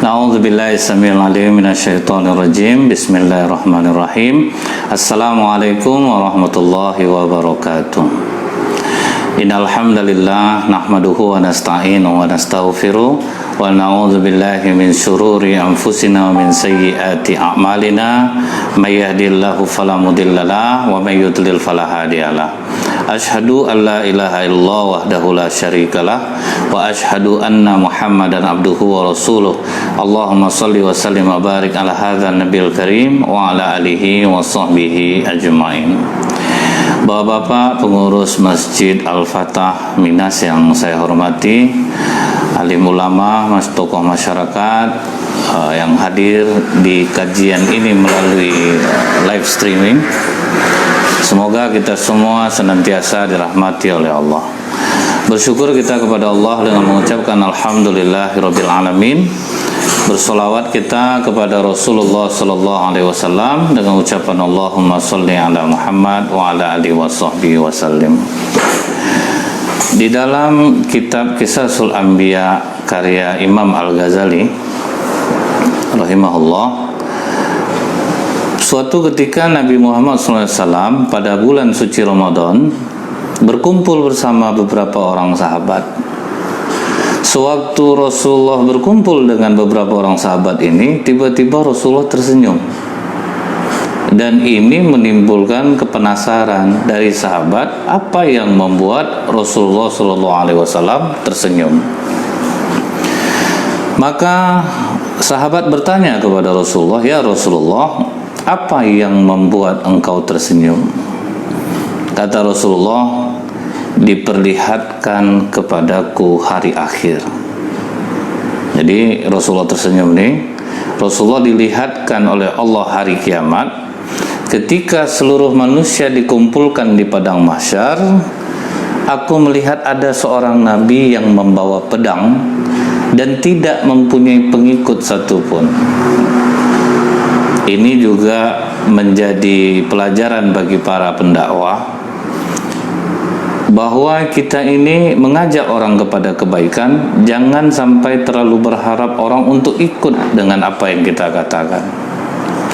A'udzubillahi samil alim minasyaitonir rajim. Bismillahirrahmanirrahim. Assalamualaikum warahmatullahi wabarakatuh. Innal hamdalillah nahmaduhu wa nasta'inu wa nastaghfiruh wa na'udzubillahi min syururi anfusina wa min sayyiati a'malina. May yahdihillahu fala mudhillalah wa may yudlil fala hadiyalah. Asyhadu an la ilaha illallah wahdahu la syarikalah wa asyhadu anna Muhammadan abduhu wa rasuluh. Allahumma shalli wa sallim wa barik ala hadzal nabiyil karim wa ala alihi wa sahbihi ajmain. Bapak-bapak pengurus Masjid Al-Fatah Minas yang saya hormati, alim ulama, tokoh masyarakat yang hadir di kajian ini melalui live streaming. Semoga kita semua senantiasa dirahmati oleh Allah. Bersyukur kita kepada Allah dengan mengucapkan alhamdulillahirabbil alamin. Bersolawat kita kepada Rasulullah sallallahu alaihi wasallam dengan ucapan Allahumma shalli ala Muhammad wa ala alihi washabbihi wasallim. Di dalam kitab Qisasul Anbiya karya Imam Al-Ghazali rahimahullah, suatu ketika Nabi Muhammad SAW pada bulan suci Ramadan berkumpul bersama beberapa orang sahabat. Sewaktu Rasulullah berkumpul dengan beberapa orang sahabat ini, tiba-tiba Rasulullah tersenyum. Dan ini menimbulkan kepenasaran dari sahabat, apa yang membuat Rasulullah SAW tersenyum. Maka sahabat bertanya kepada Rasulullah, "Ya Rasulullah, apa yang membuat engkau tersenyum?" Kata Rasulullah, "Diperlihatkan kepadaku hari akhir." Jadi Rasulullah tersenyum nih, Rasulullah dilihatkan oleh Allah hari kiamat, ketika seluruh manusia dikumpulkan di padang mahsyar. Aku melihat ada seorang nabi yang membawa pedang dan tidak mempunyai pengikut satupun. Ini juga menjadi pelajaran bagi para pendakwah, bahwa kita ini mengajak orang kepada kebaikan, jangan sampai terlalu berharap orang untuk ikut dengan apa yang kita katakan.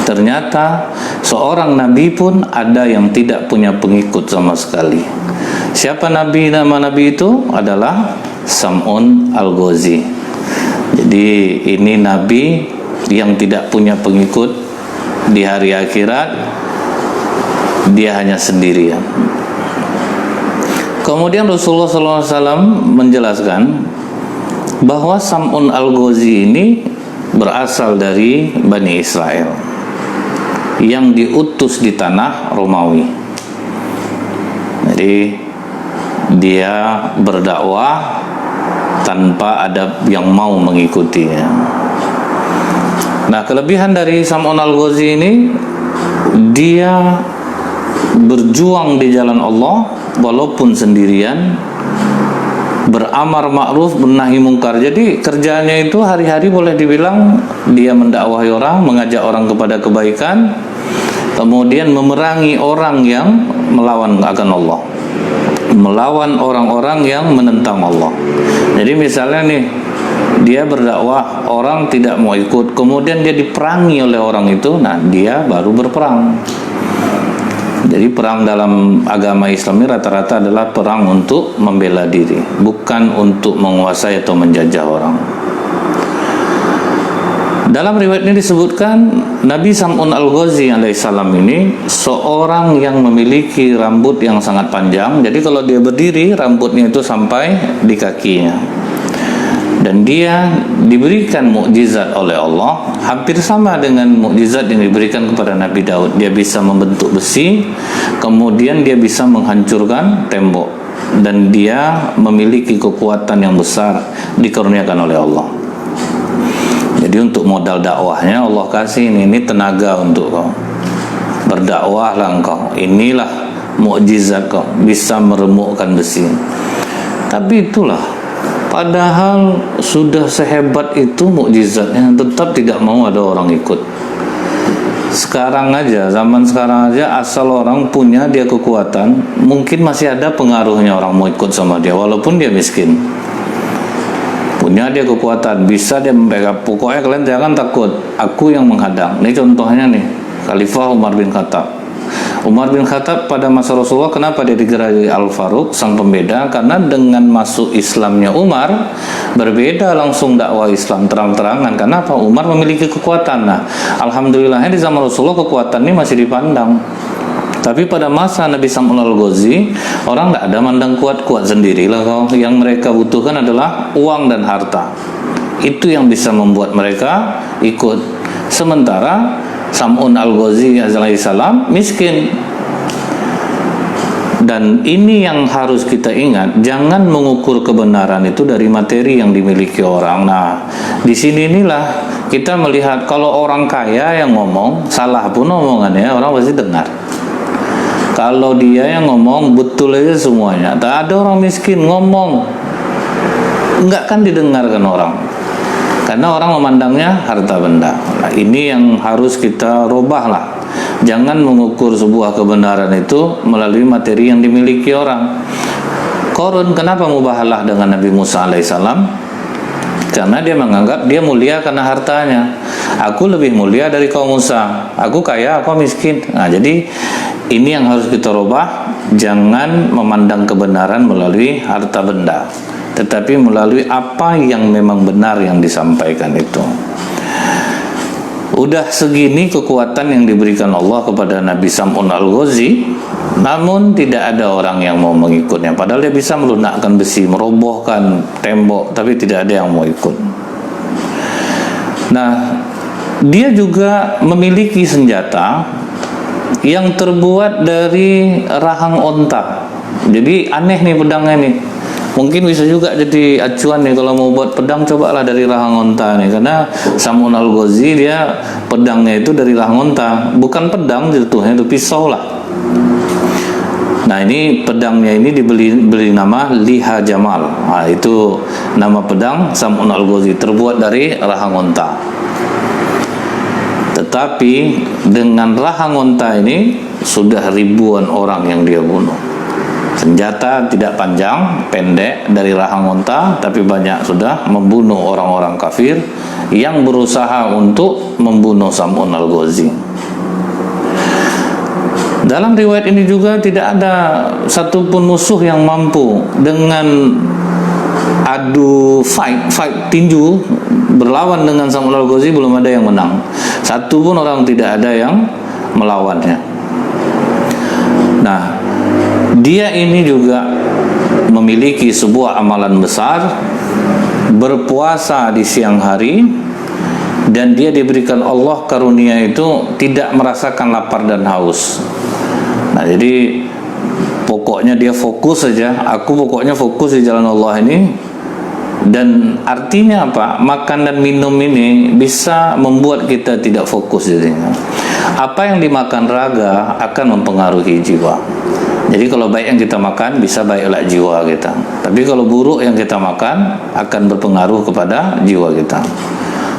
Ternyata seorang nabi pun ada yang tidak punya pengikut sama sekali. Siapa nabi? Nama nabi itu adalah Sam'un Al-Ghazi. Jadi ini nabi yang tidak punya pengikut. Di hari akhirat dia hanya sendirian. Kemudian Rasulullah SAW menjelaskan bahwa Sam'un Al-Ghazi ini berasal dari Bani Israel yang diutus di tanah Romawi. Jadi dia berdakwah tanpa ada yang mau mengikutinya. Nah, kelebihan dari Sam'un Al-Ghazi ini, dia berjuang di jalan Allah walaupun sendirian, beramar ma'ruf bernahi mungkar. Jadi kerjanya itu hari-hari boleh dibilang dia mendakwahi orang, mengajak orang kepada kebaikan, kemudian memerangi orang yang melawan akan Allah, melawan orang-orang yang menentang Allah. Jadi misalnya nih, dia berdakwah, orang tidak mau ikut, kemudian dia diperangi oleh orang itu, nah dia baru berperang. Jadi perang dalam agama Islam ini rata-rata adalah perang untuk membela diri, bukan untuk menguasai atau menjajah orang. Dalam riwayat ini disebutkan Nabi Sam'un Al-Ghazi alaihissalam ini seorang yang memiliki rambut yang sangat panjang. Jadi kalau dia berdiri, rambutnya itu sampai di kakinya. Dan dia diberikan mukjizat oleh Allah hampir sama dengan mukjizat yang diberikan kepada Nabi Daud. Dia bisa membentuk besi, kemudian dia bisa menghancurkan tembok, dan dia memiliki kekuatan yang besar dikaruniakan oleh Allah. Jadi untuk modal dakwahnya Allah kasih ini tenaga untuk kau berdakwahlah engkau, inilah mukjizat kau, bisa meremukkan besi. Tapi itulah, padahal sudah sehebat itu mukjizatnya, tetap tidak mau ada orang ikut. Sekarang aja, zaman sekarang aja, asal orang punya dia kekuatan, mungkin masih ada pengaruhnya orang mau ikut sama dia walaupun dia miskin. punya dia kekuatan, bisa dia membackup. Pokoknya kalian jangan takut, aku yang menghadang. Ini contohnya nih, Khalifah Umar bin Khattab. Umar bin Khattab pada masa Rasulullah, kenapa dia digerai Al-Faruq, sang pembeda? Karena dengan masuk Islamnya Umar, berbeda langsung dakwah Islam terang-terangan. Kenapa? Umar memiliki kekuatan. Nah, alhamdulillahnya di zaman Rasulullah kekuatan ini masih dipandang. Tapi pada masa Nabi Sam'un al-Ghazi, orang tidak ada mandang kuat-kuat sendirilah kau. Yang mereka butuhkan adalah uang dan harta. Itu yang bisa membuat mereka ikut. Sementara Sam'un al-Ghazi alaihissalam miskin. Dan ini yang harus kita ingat, jangan mengukur kebenaran itu dari materi yang dimiliki orang. Nah, di sini inilah kita melihat kalau orang kaya yang ngomong, salah pun omongannya orang pasti dengar. Kalau dia yang ngomong betul aja semuanya, tak ada orang miskin ngomong, enggak kan didengarkan orang. Karena orang memandangnya harta benda. Nah, ini yang harus kita robah lah. Jangan mengukur sebuah kebenaran itu melalui materi yang dimiliki orang. Qarun kenapa mubahalah dengan Nabi Musa alaihissalam? Karena dia menganggap dia mulia karena hartanya. Aku lebih mulia dari kaum Musa. Aku kaya, aku miskin. Nah, jadi ini yang harus kita robah. Jangan memandang kebenaran melalui harta benda, tetapi melalui apa yang memang benar yang disampaikan itu. Udah segini kekuatan yang diberikan Allah kepada Nabi Sam'un al-Ghazi, namun tidak ada orang yang mau mengikutnya. Padahal dia bisa melunakkan besi, merobohkan tembok, tapi tidak ada yang mau ikut. Nah, dia juga memiliki senjata yang terbuat dari rahang onta. Jadi aneh nih pedangnya nih. Mungkin bisa juga jadi acuan nih kalau mau buat pedang, cobalah dari rahang onta nih. Karena Sam'un al-Ghazi dia pedangnya itu dari rahang onta, bukan pedang jatuhnya, itu pisau lah. Nah, ini pedangnya ini diberi nama Liha Jamal. Nah, itu nama pedang Sam'un al-Ghazi, terbuat dari rahang onta. Tetapi dengan rahang onta ini sudah ribuan orang yang dia bunuh. Senjata tidak panjang, pendek dari rahang onta, tapi banyak sudah membunuh orang-orang kafir yang berusaha untuk membunuh Sam'un al-Ghazi. Dalam riwayat ini juga tidak ada satupun musuh yang mampu dengan adu fight tinju berlawan dengan Sam'un al-Ghazi, belum ada yang menang. Satu pun orang tidak ada yang melawannya. Nah, dia ini juga memiliki sebuah amalan besar, berpuasa di siang hari, dan dia diberikan Allah karunia itu tidak merasakan lapar dan haus. Nah, jadi pokoknya dia fokus saja. Aku pokoknya fokus di jalan Allah ini. Dan artinya apa? Makan dan minum ini bisa membuat kita tidak fokus. Apa yang dimakan raga akan mempengaruhi jiwa. Jadi kalau baik yang kita makan, bisa baiklah jiwa kita. Tapi kalau buruk yang kita makan, akan berpengaruh kepada jiwa kita.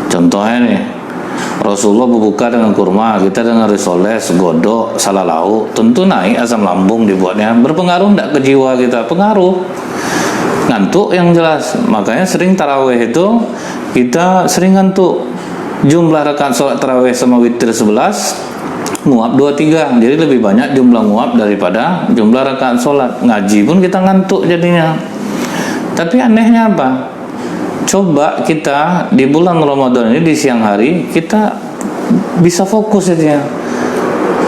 Contohnya nih, Rasulullah berbuka dengan kurma, kita dengan risoles, godok, salah lauk, tentu naik asam lambung dibuatnya. Berpengaruh enggak ke jiwa kita? Pengaruh. Ngantuk yang jelas. Makanya sering tarawih itu kita sering ngantuk. Jumlah rakaat sholat tarawih sama witir 11, nguap 2-3. Jadi lebih banyak jumlah nguap daripada jumlah rakaat sholat. Ngaji pun kita ngantuk jadinya. Tapi anehnya apa? Coba kita di bulan Ramadan ini di siang hari kita bisa fokus jadinya.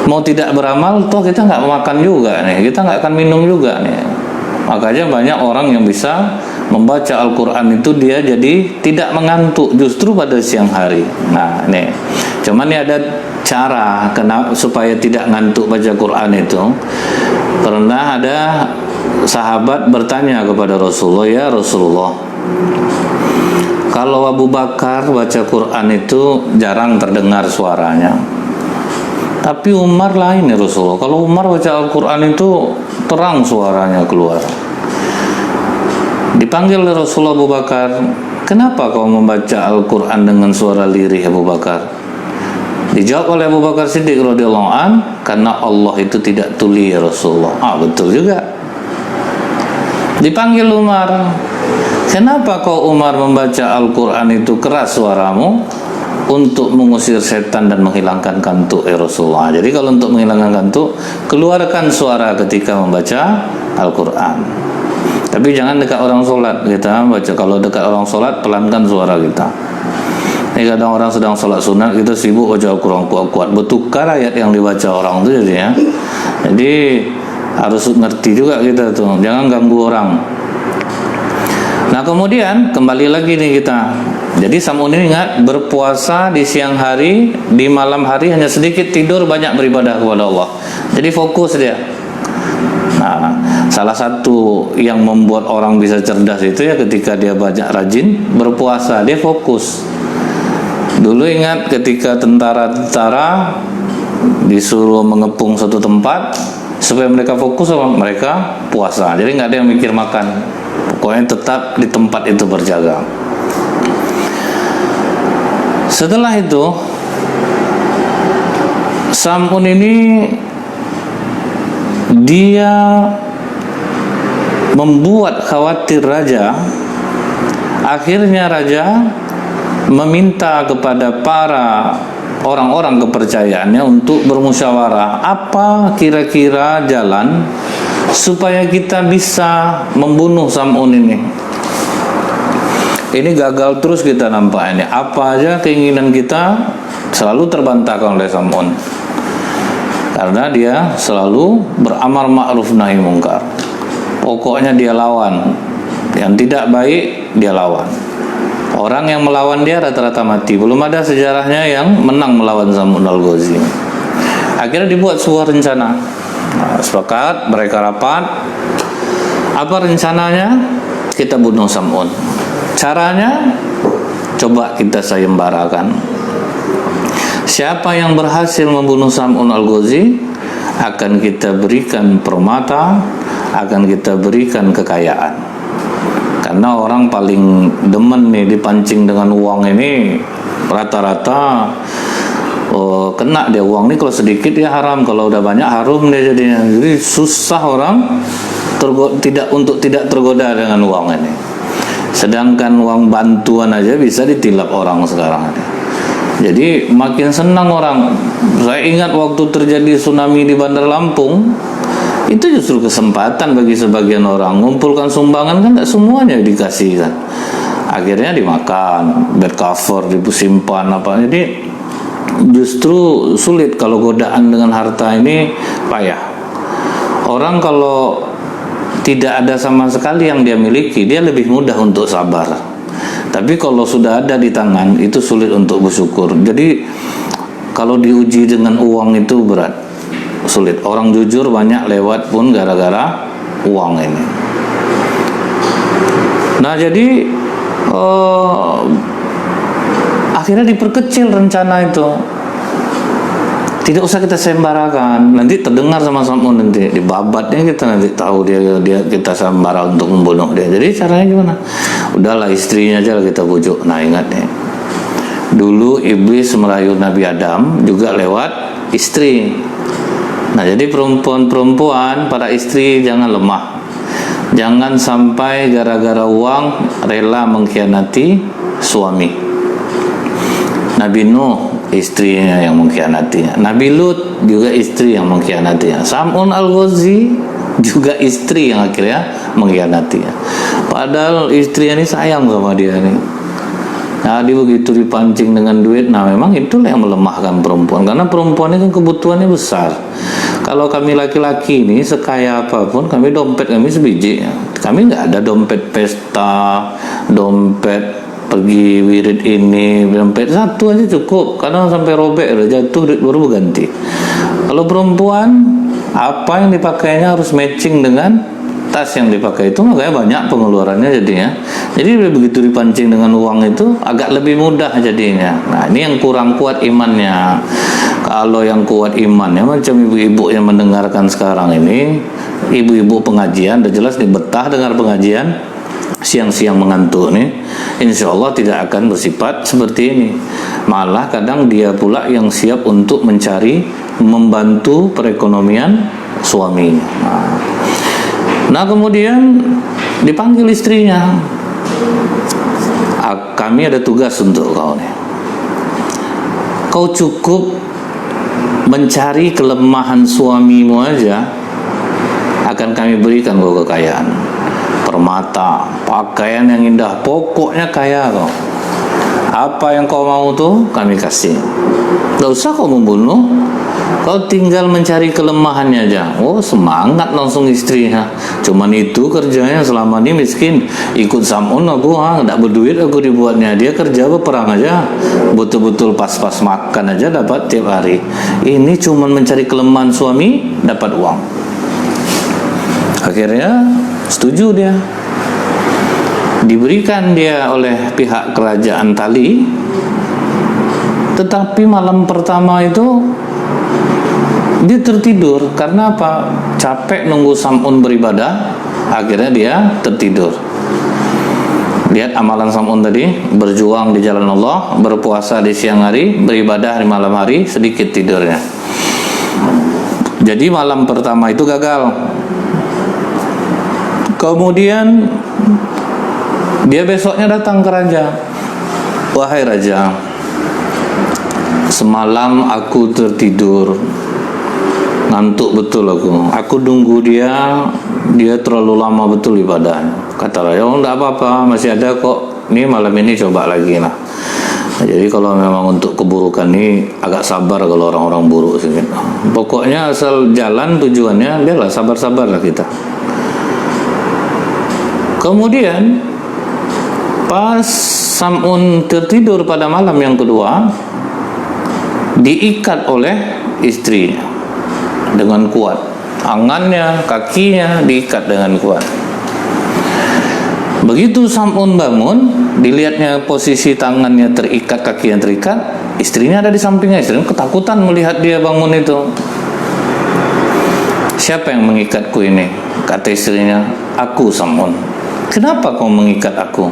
Mau tidak beramal, toh kita nggak makan juga nih, kita nggak akan minum juga nih. Makanya banyak orang yang bisa membaca Al-Quran itu dia jadi tidak mengantuk justru pada siang hari. Nah, nih, cuman ini ada cara supaya tidak ngantuk baca Quran itu. Pernah ada sahabat bertanya kepada Rasulullah, ya Rasulullah, kalau Abu Bakar baca Quran itu jarang terdengar suaranya, tapi Umar lain ya Rasulullah. Kalau Umar baca Al-Quran itu terang suaranya keluar. Dipanggil oleh Rasulullah Abu Bakar, kenapa kau membaca Al-Quran dengan suara lirih Abu Bakar? Dijawab oleh Abu Bakar Siddiq radhiyallahu an, karena Allah itu tidak tuli ya Rasulullah. Betul juga. Dipanggil Umar, kenapa kau Umar membaca Al-Quran itu keras suaramu? Untuk mengusir setan dan menghilangkan kantuk, ya Rasulullah. Jadi kalau untuk menghilangkan kantuk, keluarkan suara ketika membaca Al-Quran. Tapi jangan dekat orang sholat kita baca. Kalau dekat orang sholat, pelankan suara kita. Ini kadang orang sedang sholat sunat, kita sibuk baca Al-Quran kuat-kuat, bertukar ayat yang dibaca orang itu jadinya. Jadi harus ngerti juga kita tuh, jangan ganggu orang. Nah kemudian kembali lagi nih kita. Jadi Sam'un ini ingat, berpuasa di siang hari, di malam hari hanya sedikit tidur, banyak beribadah kepada Allah. Jadi fokus dia. Nah, salah satu yang membuat orang bisa cerdas itu ya ketika dia banyak rajin berpuasa, dia fokus. Dulu ingat ketika tentara-tentara disuruh mengepung suatu tempat, supaya mereka fokus, mereka puasa. Jadi nggak ada yang mikir makan. Pokoknya tetap di tempat itu berjaga. Setelah itu Sam'un ini dia membuat khawatir raja. Akhirnya raja meminta kepada para orang-orang kepercayaannya untuk bermusyawarah, apa kira-kira jalan supaya kita bisa membunuh Sam'un ini. Ini gagal terus kita nampak ini. Apa aja keinginan kita selalu terbantahkan oleh Sam'un. Karena dia selalu beramar ma'ruf nahi mungkar. Pokoknya dia lawan. Yang tidak baik dia lawan. Orang yang melawan dia rata-rata mati. Belum ada sejarahnya yang menang melawan Sam'un al-Ghazi. Akhirnya dibuat sebuah rencana. Nah, sepakat mereka rapat. Apa rencananya? Kita bunuh Sam'un. Caranya coba kita sayembarakan. Siapa yang berhasil membunuh Sam'un al-Ghazi akan kita berikan permata, akan kita berikan kekayaan. Karena orang paling demen nih dipancing dengan uang ini, rata-rata kena dia uang nih. Kalau sedikit ya haram, kalau udah banyak harum dia jadinya. Jadi susah orang tidak tergoda dengan uang ini. Sedangkan uang bantuan aja bisa ditilap orang sekarang. Jadi makin senang orang. Saya ingat waktu terjadi tsunami di Bandar Lampung, itu justru kesempatan bagi sebagian orang mengumpulkan sumbangan, kan tidak semuanya dikasih kan. Akhirnya dimakan, bed cover disimpan apa. Jadi justru sulit kalau godaan dengan harta ini payah. Orang kalau tidak ada sama sekali yang dia miliki, dia lebih mudah untuk sabar. Tapi kalau sudah ada di tangan, itu sulit untuk bersyukur. Jadi kalau diuji dengan uang itu berat, sulit. Orang jujur banyak lewat pun gara-gara uang ini. Nah jadi akhirnya diperkecil rencana itu. Tidak usah kita sembarakan, nanti terdengar sama Sam'un, nanti dibabatnya kita nanti tahu dia kita sembara untuk membunuh dia. Jadi caranya gimana? Udahlah istrinya aja kita bujuk. Nah ingat nih, dulu iblis merayu Nabi Adam juga lewat istri. Nah jadi perempuan-perempuan, para istri jangan lemah, jangan sampai gara-gara uang rela mengkhianati suami. Nabi Nuh istrinya yang mengkhianatinya, Nabi Lut juga istri yang mengkhianatinya, Sam'un al-Ghazi juga istri yang akhirnya mengkhianatinya. Padahal istrinya ini sayang sama dia nih. Nah dia begitu dipancing dengan duit. Nah memang itulah yang melemahkan perempuan, karena perempuan ini kan kebutuhannya besar. Kalau kami laki-laki ini sekaya apapun, kami dompet kami sebiji, kami nggak ada dompet pesta, dompet pergi wirid ini, dompet satu aja cukup. Kadang sampai robek udah jatuh baru berganti. Kalau perempuan, apa yang dipakainya harus matching dengan tas yang dipakai itu, makanya banyak pengeluarannya jadinya. Jadi begitu dipancing dengan uang itu agak lebih mudah jadinya. Nah ini yang kurang kuat imannya. Kalau yang kuat imannya macam ibu-ibu yang mendengarkan sekarang ini, ibu-ibu pengajian, udah jelas nih betah dengar pengajian, siang-siang mengantuk nih, insya Allah tidak akan bersifat seperti ini. Malah kadang dia pula yang siap untuk mencari, membantu perekonomian suaminya. Nah kemudian dipanggil istrinya. kami ada tugas untuk kau nih. Kau cukup mencari kelemahan suamimu aja, akan kami berikan kau kekayaan. Permata, pakaian yang indah, pokoknya kaya kau. Apa yang kau mau tuh kami kasih. Gak usah kau membunuh, kau tinggal mencari kelemahannya aja. Oh, semangat langsung istrinya. Cuman itu kerjanya selama ini miskin. Ikut Sam'un aku, gak berduit aku dibuatnya. Dia kerja berperang aja, betul-betul pas-pas makan aja dapat tiap hari. Ini cuman mencari kelemahan suami, dapat uang. Akhirnya setuju dia. Diberikan dia oleh pihak kerajaan tali. Tetapi malam pertama itu dia tertidur. Karena apa? Capek nunggu Sam'un beribadah. Akhirnya dia tertidur. Lihat amalan Sam'un tadi, berjuang di jalan Allah, berpuasa di siang hari, beribadah di malam hari, sedikit tidurnya. Jadi malam pertama itu gagal. Kemudian dia besoknya datang ke raja. Wahai raja, semalam aku tertidur, ngantuk betul aku. Aku nunggu dia terlalu lama betul ibadahnya. Kata raja, oh enggak apa-apa, masih ada kok. Nih malam ini coba lagi lah. Nah, jadi kalau memang untuk keburukan ini agak sabar kalau orang-orang buruk sih. Pokoknya asal jalan tujuannya, biarlah sabar-sabar lah kita. Kemudian pas Sam'un tertidur pada malam yang kedua, diikat oleh istrinya dengan kuat. Tangannya, kakinya diikat dengan kuat. Begitu Sam'un bangun, dilihatnya posisi tangannya terikat, kakinya terikat, istrinya ada di sampingnya. Istrinya ketakutan melihat dia bangun itu. Siapa yang mengikatku ini? Kata istrinya, aku Sam'un. Kenapa kau mengikat aku?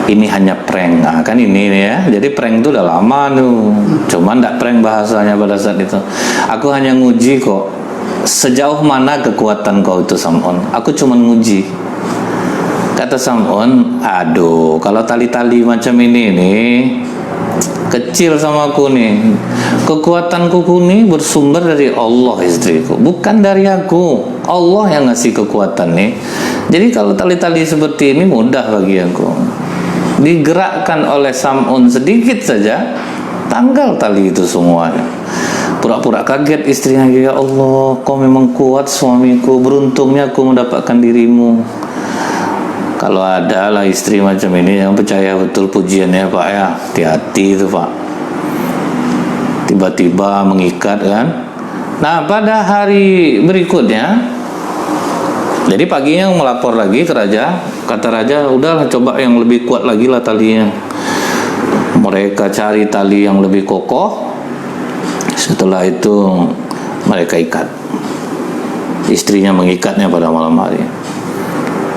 Ini hanya prank. Nah, kan ini ya. Jadi prank itu udah lama tuh. Cuman enggak prank bahasanya pada saat itu. Aku hanya nguji kok. Sejauh mana kekuatan kau itu Sam'un? Aku cuma nguji. Kata Sam'un, aduh, kalau tali-tali macam ini nih kecil sama aku nih. Kekuatanku ini bersumber dari Allah istriku, bukan dari aku. Allah yang ngasih kekuatan nih. Jadi kalau tali-tali seperti ini mudah bagi aku. Digerakkan oleh Sam'un sedikit saja, tanggal tali itu semuanya. Pura-pura kaget istrinya, ya Allah, kau memang kuat suamiku, beruntungnya aku mendapatkan dirimu. Kalau ada lah istri macam ini yang percaya betul pujiannya Pak ya, hati-hati itu Pak. Tiba-tiba mengikat kan. Nah pada hari berikutnya, jadi paginya melapor lagi ke raja. Kata raja, udahlah coba yang lebih kuat lagi lah talinya. Mereka cari tali yang lebih kokoh. Setelah itu mereka ikat. Istrinya mengikatnya pada malam hari.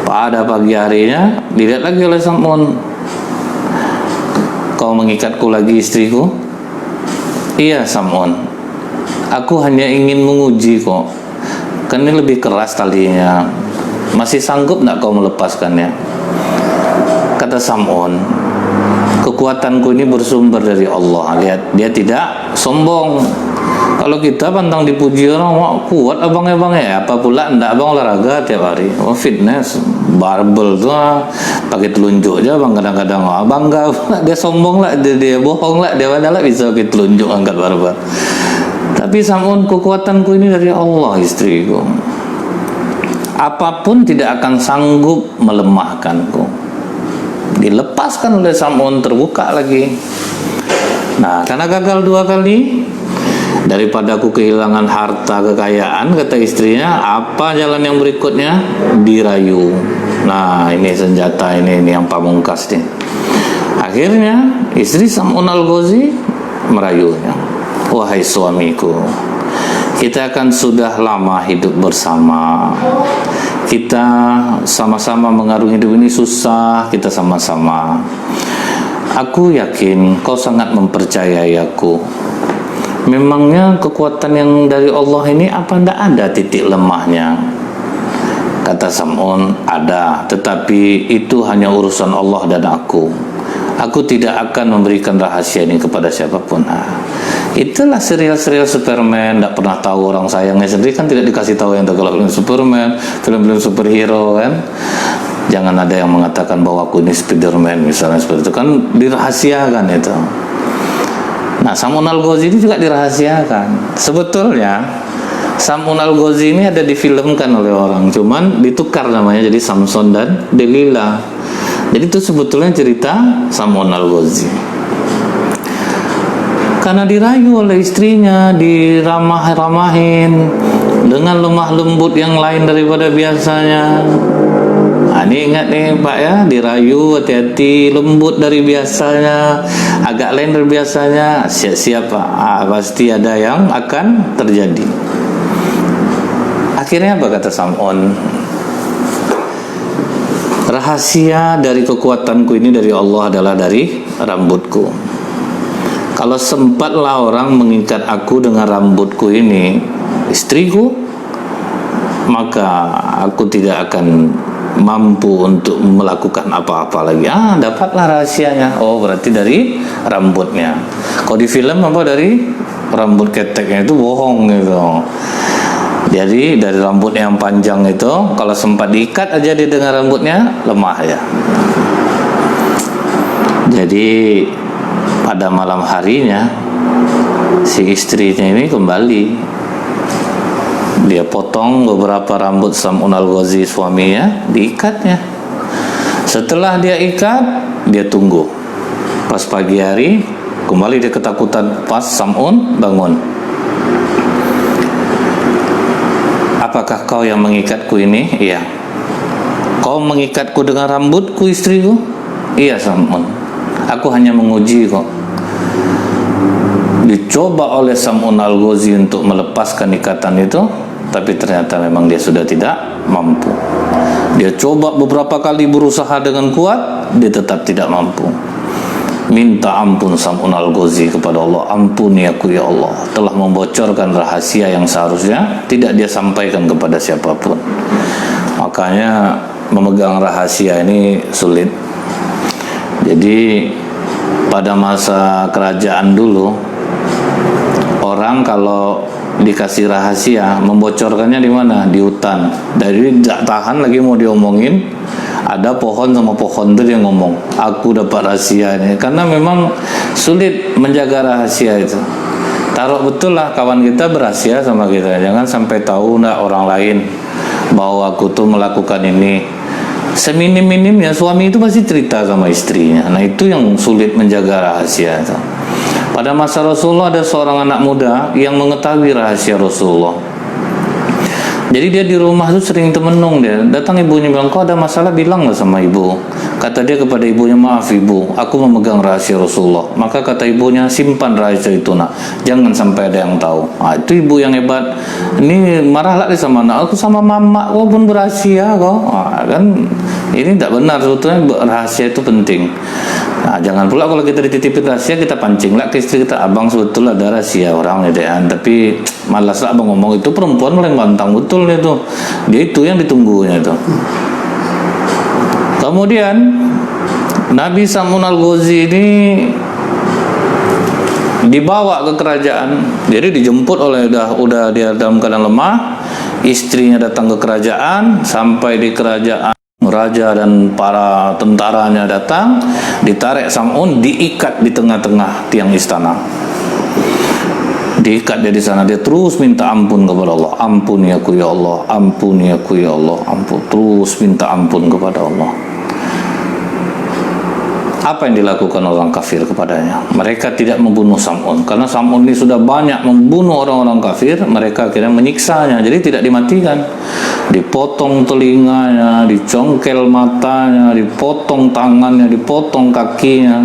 Pada pagi harinya dilihat lagi oleh Sam'un. Kau mengikatku lagi istriku? Iya Sam'un, aku hanya ingin menguji kok. Kan ini lebih keras talinya. Masih sanggup enggak kau melepaskannya? Kata Sam'un, kekuatanku ini bersumber dari Allah. Lihat, dia tidak sombong. Kalau kita pantang dipuji orang, wah kuat abang-abang ya. Apa pula enggak abang olahraga tiap hari. Oh fitness, barbel tuh pakai telunjuk aja bang kadang-kadang. Abang enggak, dia sombong lah, dia bohong lah, dia padahal bisa pakai telunjuk angkat barbel. Tapi Sam'un, kekuatanku ini dari Allah istriku. Apapun tidak akan sanggup melemahkanku. Dilepaskan oleh Sam'un, terbuka lagi. Nah, karena gagal 2 kali, daripada aku kehilangan harta kekayaan, kata istrinya, apa jalan yang berikutnya? Dirayu. Nah, ini senjata ini yang pamungkas nih. Akhirnya istri Sam'un Al-Ghazi merayunya. Wahai suamiku, kita akan sudah lama hidup bersama. Kita sama-sama mengarungi hidup ini susah, kita sama-sama. Aku yakin kau sangat mempercayai aku. Memangnya kekuatan yang dari Allah ini apa ndak ada titik lemahnya? Kata Sam'un, ada, tetapi itu hanya urusan Allah dan aku. Aku tidak akan memberikan rahasia ini kepada siapapun. Itulah serial-serial Superman. Tidak pernah tahu orang sayangnya sendiri kan tidak dikasih tahu yang kalau film Superman, film-film superhero kan. Jangan ada yang mengatakan bahwa aku ini Spiderman misalnya, seperti itu kan dirahasiakan itu. Nah, Sam'un al-Ghazi ini juga dirahasiakan. Sebetulnya Sam'un al-Ghazi ini ada difilmkan oleh orang, cuman ditukar namanya jadi Samson dan Delila. Jadi itu sebetulnya cerita Sam'un al-Ghazi. Karena dirayu oleh istrinya, diramah-ramahin dengan lemah lembut yang lain daripada biasanya. Nah, ini ingat nih Pak ya, dirayu hati-hati, lembut dari biasanya, agak lain dari biasanya, siap-siap Pak, pasti ada yang akan terjadi. Akhirnya apa kata Sam'un? Rahasia dari kekuatanku ini dari Allah adalah dari rambutku. Kalau sempatlah orang mengikat aku dengan rambutku ini, istriku, maka aku tidak akan mampu untuk melakukan apa-apa lagi. Dapatlah rahasianya. Oh, berarti dari rambutnya. Kalau di film apa dari rambut keteknya itu bohong gitu. Jadi dari rambut yang panjang itu, kalau sempat diikat aja dia dengan rambutnya, lemah ya. Jadi pada malam harinya si istrinya ini kembali. Dia potong beberapa rambut Sam'un al-Ghazi suaminya, diikatnya. Setelah dia ikat, dia tunggu. Pas pagi hari, kembali dia ketakutan. Pas Sam'un bangun. Apakah kau yang mengikatku ini? Iya. Kau mengikatku dengan rambutku, istriku? Iya Sam'un. Aku hanya menguji kok. Dicoba oleh Sam'un al-Ghazi untuk melepaskan ikatan itu, tapi ternyata memang dia sudah tidak mampu. Dia coba beberapa kali berusaha dengan kuat, dia tetap tidak mampu. Minta ampun Sam'un al-Ghazi kepada Allah. Ampuni aku ya Allah, telah membocorkan rahasia yang seharusnya tidak dia sampaikan kepada siapapun. Makanya memegang rahasia ini sulit. Jadi pada masa kerajaan dulu, orang kalau dikasih rahasia membocorkannya di mana? Di hutan. Dari tidak tahan lagi mau diomongin, ada pohon sama pohon itu dia ngomong, aku dapat rahasia ini. Karena memang sulit menjaga rahasia itu. Taruh betul lah kawan kita berahasia sama kita, jangan sampai tahu orang lain bahwa aku tuh melakukan ini. Seminim-minimnya suami itu pasti cerita sama istrinya. Nah itu yang sulit menjaga rahasia itu. Pada masa Rasulullah ada seorang anak muda yang mengetahui rahasia Rasulullah. Jadi dia di rumah tuh sering temenung dia. Datang ibunya bilang, kau ada masalah bilang lah sama ibu. Kata dia kepada ibunya, maaf ibu, aku memegang rahasia Rasulullah. Maka kata ibunya, simpan rahasia itu nak, jangan sampai ada yang tahu. Itu ibu yang hebat. Ini marah lagi sama anak, aku sama mama kau pun berahasia kau. Kan ini tidak benar, sebetulnya rahasia itu penting. Nah, jangan pula kalau kita dititipin rahasia kita pancing lah ke istri kita, abang sebetulnya ada rahasia orang dedean, tapi malas lah abang ngomong. Itu perempuan paling bantang betul itu, dia itu yang ditunggunya itu. Kemudian Nabi Sam'un al-Ghazi ini dibawa ke kerajaan, jadi dijemput oleh udah dia dalam keadaan lemah, istrinya datang ke kerajaan. Sampai di kerajaan, raja dan para tentaranya datang, ditarik Sam'un, diikat di tengah-tengah tiang istana. Diikat dia di sana, dia terus minta ampun kepada Allah. Ampuni aku ya Allah, ampuni aku ya Allah, ampun. Terus minta ampun kepada Allah. Apa yang dilakukan orang kafir kepadanya? Mereka tidak membunuh Sam'un, karena Sam'un ini sudah banyak membunuh orang-orang kafir. Mereka akhirnya menyiksanya, jadi tidak dimatikan. Dipotong telinganya, dicongkel matanya, dipotong tangannya, dipotong kakinya.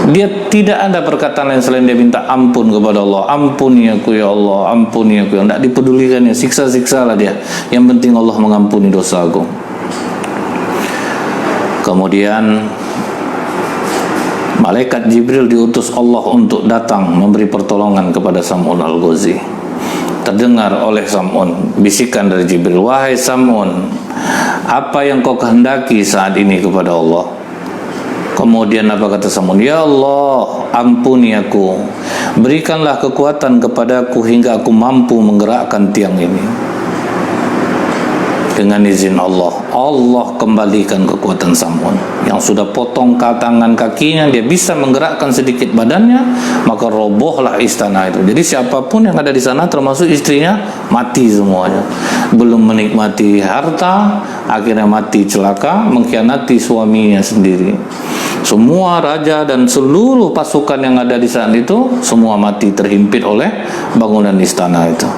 Dia tidak ada perkataan lain selain dia minta ampun kepada Allah. Ampuni aku ya Allah, ampuni aku. Tidak dipedulikannya, siksa-siksa lah dia. Yang penting Allah mengampuni dosaku. Kemudian malaikat Jibril diutus Allah untuk datang memberi pertolongan kepada Sam'un al-Ghazi. Terdengar oleh Sam'un bisikan dari Jibril, wahai Sam'un, apa yang kau kehendaki saat ini kepada Allah? Kemudian apa kata Sam'un? Ya Allah, ampuni aku, berikanlah kekuatan kepadaku hingga aku mampu menggerakkan tiang ini. Dengan izin Allah, Allah kembalikan kekuatan Sam'un yang sudah potong tangan kakinya, dia bisa menggerakkan sedikit badannya, maka robohlah istana itu. Jadi siapapun yang ada di sana, termasuk istrinya, mati semuanya. Belum menikmati harta, akhirnya mati celaka, mengkhianati suaminya sendiri. Semua raja dan seluruh pasukan yang ada di saat itu semua mati terhimpit oleh bangunan istana itu.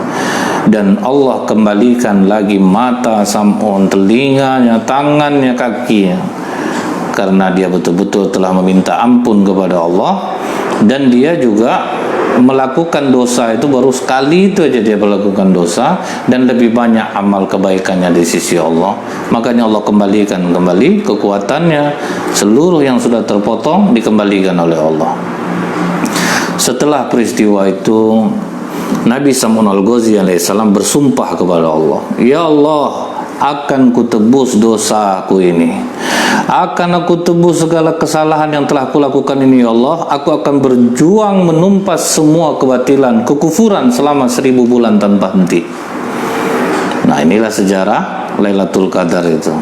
Dan Allah kembalikan lagi mata Sam'un, telinganya, tangannya, kakinya, karena dia betul-betul telah meminta ampun kepada Allah. Dan dia juga melakukan dosa itu baru sekali itu aja dia melakukan dosa, dan lebih banyak amal kebaikannya di sisi Allah. Makanya Allah kembalikan kembali kekuatannya, seluruh yang sudah terpotong dikembalikan oleh Allah. Setelah peristiwa itu, Nabi Sam'un al-Ghazi alaihissalam bersumpah kepada Allah, ya Allah, akan kutebus dosaku ini, akan aku tebus segala kesalahan yang telah kulakukan ini, ya Allah. Aku akan berjuang menumpas semua kebatilan, kekufuran selama 1000 bulan tanpa henti. Nah, inilah sejarah Lailatul Qadar itu.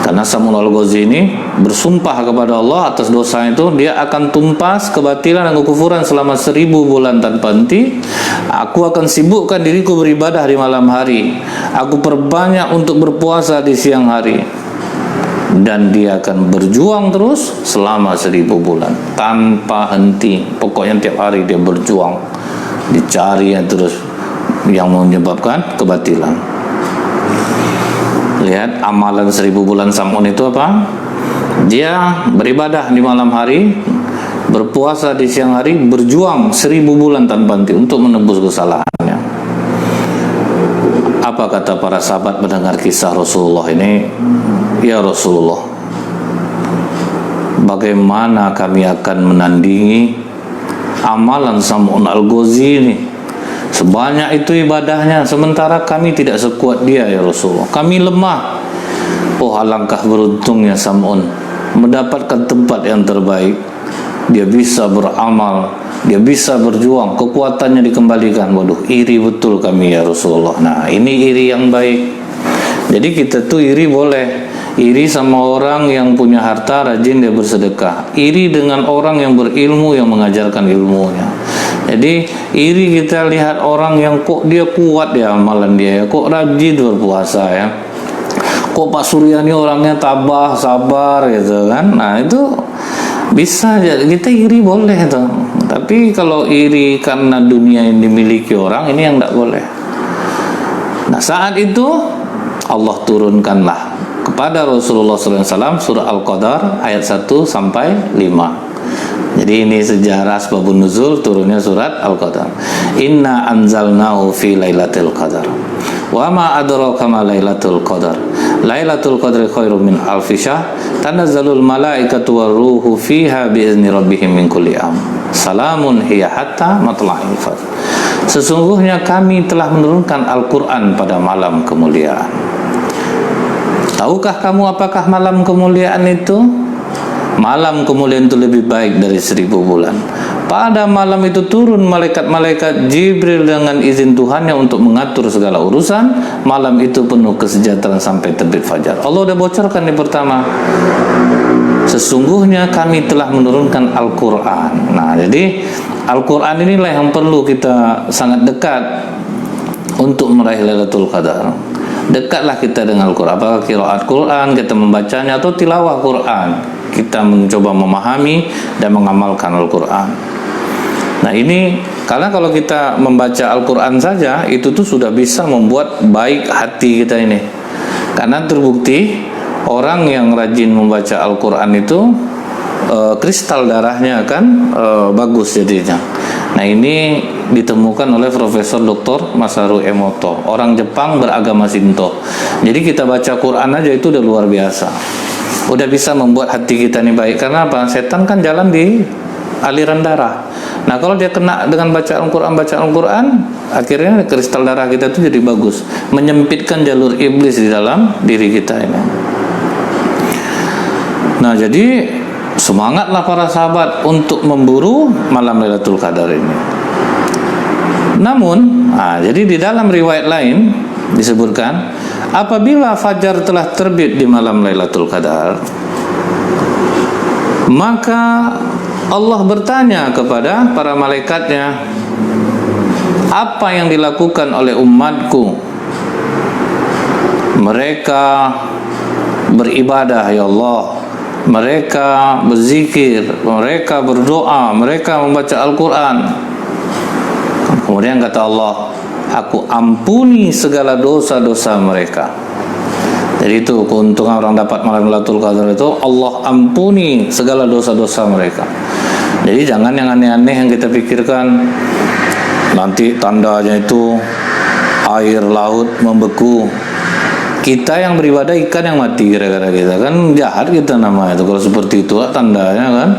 Karena Sam'un al-Ghazi ini bersumpah kepada Allah atas dosa itu, dia akan tumpas kebatilan dan kekufuran selama 1000 bulan tanpa henti. Aku akan sibukkan diriku beribadah di malam hari, aku perbanyak untuk berpuasa di siang hari, dan dia akan berjuang terus selama 1000 bulan tanpa henti. Pokoknya tiap hari dia berjuang, dicari terus yang menyebabkan kebatilan. Lihat amalan 1000 bulan Sam'un itu apa? Dia beribadah di malam hari, berpuasa di siang hari, berjuang 1000 bulan tanpa henti untuk menebus kesalahannya. Apa kata para sahabat mendengar kisah Rasulullah ini? Ya Rasulullah, bagaimana kami akan menandingi amalan Sam'un al-Ghazi ini? Sebanyak itu ibadahnya, sementara kami tidak sekuat dia, ya Rasulullah. Kami lemah. Oh, alangkah beruntungnya Sam'un mendapatkan tempat yang terbaik. Dia bisa beramal, dia bisa berjuang, kekuatannya dikembalikan. Waduh, iri betul kami, ya Rasulullah. Nah, ini iri yang baik. Jadi kita tuh iri boleh. Iri sama orang yang punya harta, rajin dia bersedekah. Iri dengan orang yang berilmu, yang mengajarkan ilmunya. Jadi iri kita lihat orang yang kok dia kuat ya amalan dia, kok rajin berpuasa ya, kok Pak Suryani orangnya tabah, sabar gitu kan. Nah, itu bisa kita iri boleh itu. Tapi kalau iri karena dunia yang dimiliki orang, ini yang tidak boleh. Nah, saat itu Allah turunkanlah kepada Rasulullah SAW surah Al-Qadar ayat 1 sampai 5. Jadi ini sejarah asbabun nuzul turunnya surat Al-Qadar. Inna anzalnahu fi lailatul qadar. Wa ma adraka ma lailatul qadar. Lailatul qadri khairum min alfi syahr. Tanazzalul malaikatu waruhu fiha biizni rabbihim min kulli amr. Salamun hiya hatta matla'il fajr. Sesungguhnya kami telah menurunkan Al-Qur'an pada malam kemuliaan. Tahukah kamu apakah malam kemuliaan itu? Malam kemuliaan itu lebih baik dari 1000 bulan. Pada malam itu turun malaikat-malaikat Jibril dengan izin Tuhannya untuk mengatur segala urusan. Malam itu penuh kesejahteraan sampai terbit fajar. Allah udah bocorkan di pertama. Sesungguhnya kami telah menurunkan Al-Quran. Nah, jadi Al-Quran inilah yang perlu kita sangat dekat untuk meraih Lailatul Qadar. Dekatlah kita dengan Al-Quran. Apakah qiraat Quran, kita membacanya, atau tilawah Quran, kita mencoba memahami dan mengamalkan Al-Quran. Nah, ini karena kalau kita membaca Al-Quran saja, itu tuh sudah bisa membuat baik hati kita ini. Karena terbukti orang yang rajin membaca Al-Quran itu kristal darahnya akan bagus jadinya. Nah, ini ditemukan oleh Profesor Dr. Masaru Emoto, orang Jepang beragama Shinto. Jadi kita baca Quran aja itu udah luar biasa. Udah bisa membuat hati kita ini baik. Karena apa? Setan kan jalan di aliran darah. Nah, kalau dia kena dengan bacaan Quran, akhirnya kristal darah kita itu jadi bagus, menyempitkan jalur iblis di dalam diri kita ini. Nah, jadi semangatlah para sahabat untuk memburu malam Lailatul Qadar ini. Namun, jadi di dalam riwayat lain disebutkan, apabila fajar telah terbit di malam Lailatul Qadar, maka Allah bertanya kepada para malaikatnya, apa yang dilakukan oleh umatku? Mereka beribadah, ya Allah, mereka berzikir, mereka berdoa, mereka membaca Al-Quran. Kemudian kata Allah, aku ampuni segala dosa-dosa mereka. Jadi itu keuntungan orang dapat malam Lailatul Qadar itu, Allah ampuni segala dosa-dosa mereka. Jadi jangan yang aneh-aneh yang kita pikirkan, nanti tandanya itu air laut membeku. Kita yang beribadah ikan yang mati, kira-kira kita kan jahat kita namanya itu kalau seperti itu tandanya kan.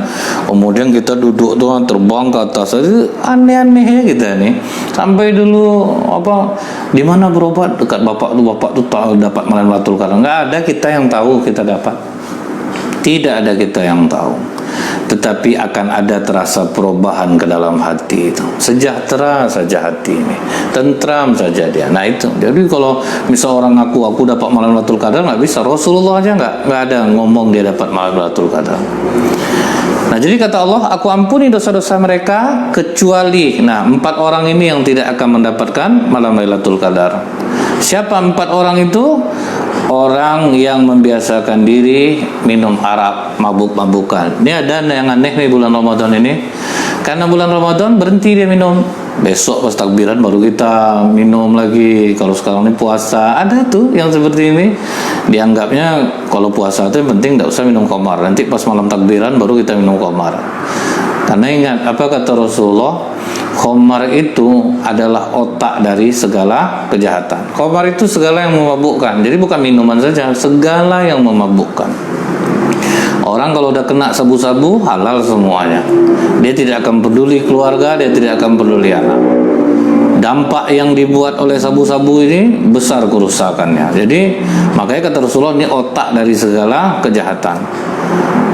Kemudian kita duduk tuh terbang ke atas, itu aneh-aneh kita nih. Sampai dulu di mana berobat dekat bapak tuh tahu dapat malam Lailatul Qadar. Nggak ada kita yang tahu kita dapat, tidak ada kita yang tahu. Tetapi akan ada terasa perubahan ke dalam hati itu. Sejahtera saja hati ini, tentram saja dia. Nah itu. Jadi kalau misal orang aku dapat malam Lailatul Qadar, nggak bisa. Rasulullah aja nggak ada ngomong dia dapat malam Lailatul Qadar. Nah jadi kata Allah, aku ampuni dosa-dosa mereka kecuali 4 orang ini yang tidak akan mendapatkan malam Lailatul Qadar. Siapa 4 orang itu? Orang yang membiasakan diri minum arak, mabuk-mabukan. Ini ada yang aneh nih bulan Ramadan ini. Karena bulan Ramadan berhenti dia minum. Besok pas takbiran baru kita minum lagi. Kalau sekarang ini puasa, ada tuh yang seperti ini. Dianggapnya kalau puasa itu yang penting tidak usah minum khamar. Nanti pas malam takbiran baru kita minum khamar. Karena ingat apa kata Rasulullah, khamar itu adalah otak dari segala kejahatan. Khamar itu segala yang memabukkan. Jadi bukan minuman saja, segala yang memabukkan. Orang kalau udah kena sabu-sabu, halal semuanya. Dia tidak akan peduli keluarga, dia tidak akan peduli anak. Dampak yang dibuat oleh sabu-sabu ini besar kerusakannya. Jadi makanya kata Rasulullah, ini otak dari segala kejahatan.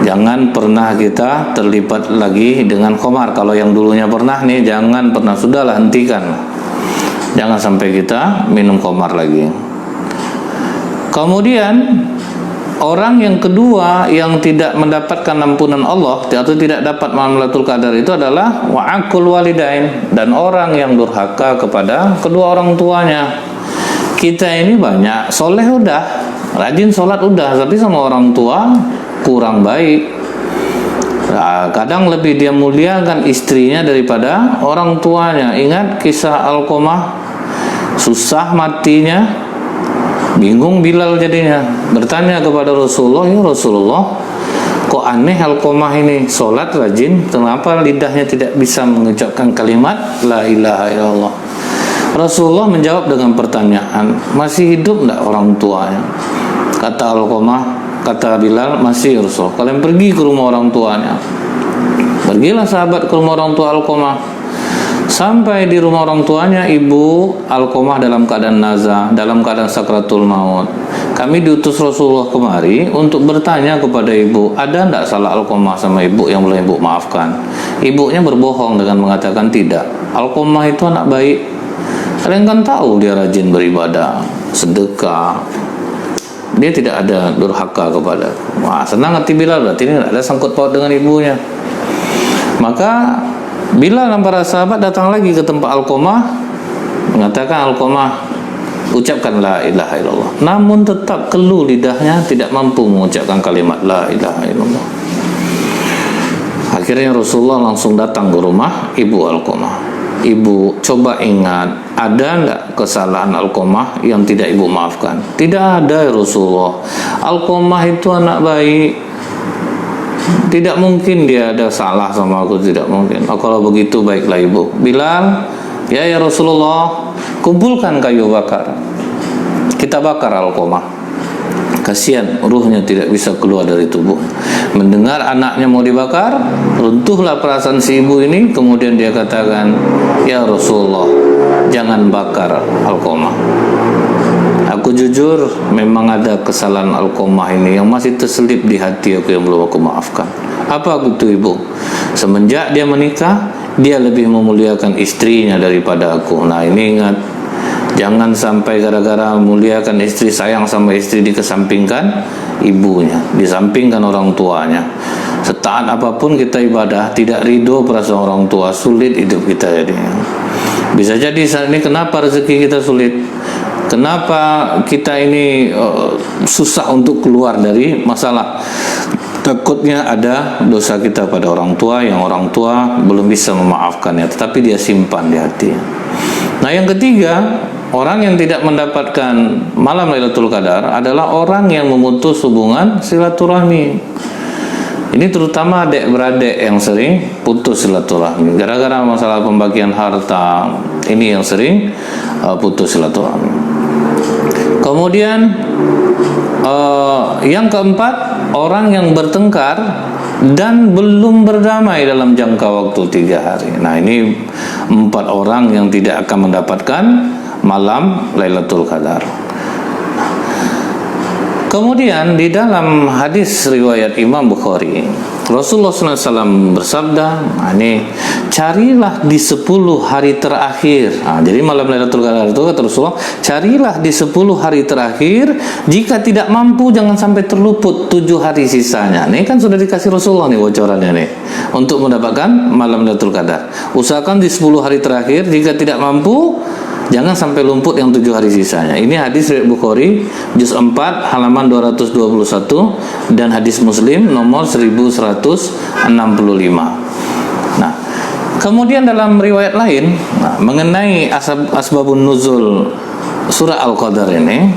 Jangan pernah kita terlibat lagi dengan khamar. Kalau yang dulunya pernah nih, jangan pernah, sudahlah, hentikan. Jangan sampai kita minum khamar lagi. Kemudian orang yang kedua yang tidak mendapatkan ampunan Allah atau tidak dapat malam Lailatul Qadar itu adalah wa'aqul walidain, dan orang yang durhaka kepada kedua orang tuanya. Kita ini banyak soleh udah, rajin sholat udah, tapi sama orang tua kurang baik. Nah, kadang lebih dia muliakan istrinya daripada orang tuanya. Ingat kisah Alqamah, susah matinya, bingung Bilal jadinya, bertanya kepada Rasulullah, ya Rasulullah, kok aneh Alqamah ini sholat rajin, kenapa lidahnya tidak bisa mengucapkan kalimat la ilaha illallah? Rasulullah menjawab dengan pertanyaan, masih hidup enggak orang tuanya? Kata Alqamah, kata Bilal, masih Rasul. Kalian pergi ke rumah orang tuanya. Pergilah sahabat ke rumah orang tua Alqamah. Sampai di rumah orang tuanya, ibu Alqamah dalam keadaan nazah, dalam keadaan sakratul maut. Kami diutus Rasulullah kemari untuk bertanya kepada ibu, ada enggak salah Alqamah sama ibu yang boleh ibu maafkan? Ibunya berbohong dengan mengatakan tidak. Alqamah itu anak baik. Kalian kan tahu dia rajin beribadah, sedekah. Dia tidak ada durhaka kepada. Wah, senang hati Bilal, berarti ini tidak ada sangkut paut dengan ibunya. Maka Bilal dan para sahabat datang lagi ke tempat Alqamah, mengatakan, Alqamah, ucapkan la ilaha illallah. Namun tetap keluh lidahnya, tidak mampu mengucapkan kalimat la ilaha illallah. Akhirnya Rasulullah langsung datang ke rumah ibu Alqamah. Ibu, coba ingat, ada enggak kesalahan Alqamah yang tidak ibu maafkan? Tidak ada ya Rasulullah. Alqamah itu anak baik, tidak mungkin dia ada salah sama aku, tidak mungkin. Oh, kalau begitu baiklah ibu. Bilal, ya Rasulullah, kumpulkan kayu bakar, kita bakar Alqamah. Kasihan, ruhnya tidak bisa keluar dari tubuh. Mendengar anaknya mau dibakar, runtuhlah perasaan si ibu ini. Kemudian dia katakan, ya Rasulullah, jangan bakar Alqamah. Aku jujur memang ada kesalahan alqamah ini yang masih terselip di hati aku yang belum aku maafkan. Apa itu ibu? Semenjak dia menikah, dia lebih memuliakan istrinya daripada aku. Nah ini ingat, jangan sampai gara-gara memuliakan istri, sayang sama istri, dikesampingkan ibunya, disampingkan orang tuanya. Setaat apapun kita ibadah, tidak ridho perasaan orang tua, sulit hidup kita jadi. Bisa jadi saat ini kenapa rezeki kita sulit, kenapa kita ini susah untuk keluar dari masalah. Takutnya ada dosa kita pada orang tua yang orang tua belum bisa memaafkannya, tetapi dia simpan di hati. Nah yang ketiga, orang yang tidak mendapatkan malam Lailatul Qadar adalah orang yang memutus hubungan silaturahmi. Ini terutama adik-beradik yang sering putus silaturahmi gara-gara masalah pembagian harta. Ini yang sering putus silaturahmi. Kemudian yang keempat, orang yang bertengkar dan belum berdamai dalam jangka waktu 3 hari. Nah ini 4 orang yang tidak akan mendapatkan malam Lailatul Qadar. Kemudian di dalam hadis riwayat Imam Bukhari, Rasulullah SAW bersabda, ini carilah di 10 hari terakhir. Jadi malam Lailatul Qadar itu kata Rasulullah, carilah di 10 hari terakhir. Jika tidak mampu, jangan sampai terluput 7 hari sisanya. Ini kan sudah dikasih Rasulullah nih bocorannya nih, untuk mendapatkan malam Lailatul Qadar. Usahakan di 10 hari terakhir. Jika tidak mampu, jangan sampai luput yang 7 hari sisanya. Ini hadis riwayat Bukhari juz 4 halaman 221 dan hadis Muslim nomor 1165. Nah, kemudian dalam riwayat lain mengenai asbabun nuzul surah Al-Qadar ini,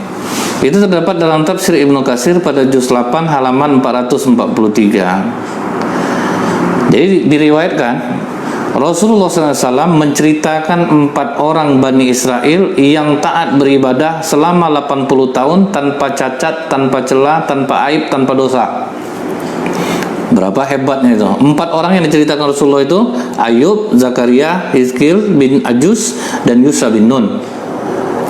itu terdapat dalam tafsir Ibnu Katsir pada juz 8 halaman 443. Jadi diriwayatkan Rasulullah SAW menceritakan 4 orang Bani Israel yang taat beribadah selama 80 tahun tanpa cacat, tanpa celah, tanpa aib, tanpa dosa. Berapa hebatnya itu? 4 orang yang diceritakan Rasulullah itu Ayub, Zakaria, Hizkil bin Ajus, dan Yusa bin Nun.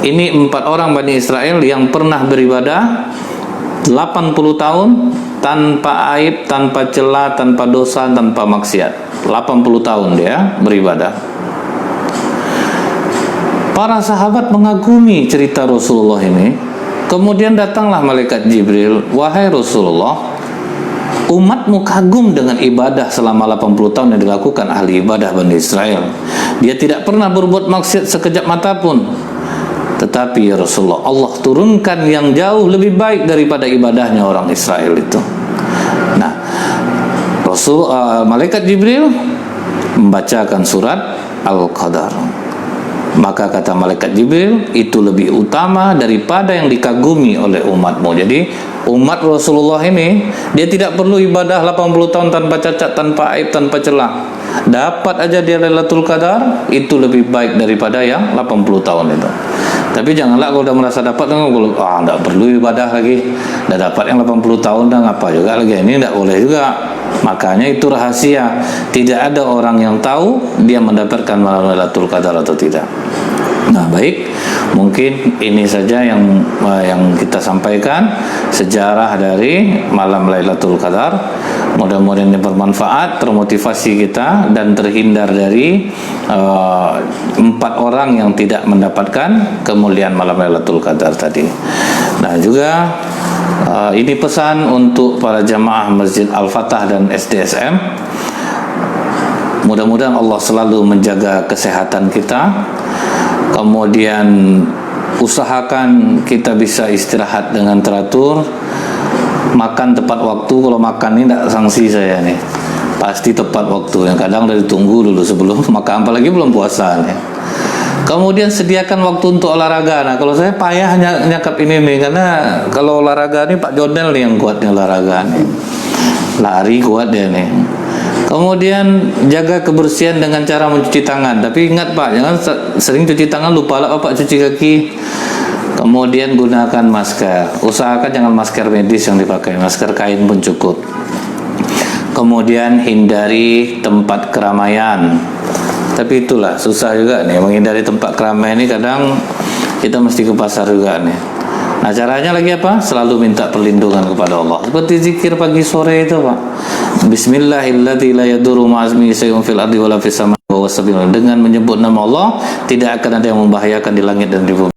Ini 4 orang Bani Israel yang pernah beribadah 80 tahun tanpa aib, tanpa celah, tanpa dosa, tanpa maksiat. 80 tahun dia beribadah. Para sahabat mengagumi cerita Rasulullah ini. Kemudian datanglah malaikat Jibril, "Wahai Rasulullah, umatmu kagum dengan ibadah selama 80 tahun yang dilakukan ahli ibadah Bani Israel. Dia tidak pernah berbuat maksiat sekejap mata pun. Tetapi ya Rasulullah, Allah turunkan yang jauh lebih baik daripada ibadahnya orang Israel itu." Nah, malaikat Jibril membacakan surat Al-Qadar. Maka kata malaikat Jibril, itu lebih utama daripada yang dikagumi oleh umatmu. Jadi umat Rasulullah ini, dia tidak perlu ibadah 80 tahun tanpa cacat, tanpa aib, tanpa celah. Dapat aja dia Lailatul Qadar, itu lebih baik daripada yang 80 tahun itu. Tapi janganlah kalau udah merasa dapat, enggak perlu ibadah lagi, udah dapat yang 80 tahun, dah ngapa juga lagi. Ini enggak boleh juga. Makanya itu rahasia, tidak ada orang yang tahu dia mendapatkan malam Lailatul Qadar atau tidak. Nah baik, mungkin ini saja yang kita sampaikan sejarah dari malam Lailatul Qadar. Mudah-mudahan ini bermanfaat, termotivasi kita dan terhindar dari 4 orang yang tidak mendapatkan kemuliaan malam Lailatul Qadar tadi. Nah juga ini pesan untuk para jamaah Masjid Al-Fatah dan SDSM. Mudah-mudahan Allah selalu menjaga kesehatan kita. Kemudian usahakan kita bisa istirahat dengan teratur, makan tepat waktu. Kalau makan ini tidak sanksi saya nih, pasti tepat waktu. Yang kadang udah ditunggu dulu sebelum makan, apalagi belum puasa nih. Kemudian sediakan waktu untuk olahraga. Nah kalau saya payah nyakap ini nih, karena kalau olahraga nih Pak Jonel nih yang kuatnya olahraga nih, lari kuat dia nih. Kemudian jaga kebersihan dengan cara mencuci tangan. Tapi ingat Pak, jangan sering cuci tangan, lupa lah Pak cuci kaki. Kemudian gunakan masker. Usahakan jangan masker medis yang dipakai, masker kain pun cukup. Kemudian hindari tempat keramaian. Tapi itulah susah juga nih menghindari tempat keramaian ini. Kadang kita mesti ke pasar juga nih. Nah, caranya lagi apa? Selalu minta perlindungan kepada Allah. Seperti zikir pagi sore itu, Pak. Bismillahirrahmanirrahim la yadurru ma'asmi syai'un fil ardi wala fis sama'. Dengan menyebut nama Allah tidak akan ada yang membahayakan di langit dan di bumi.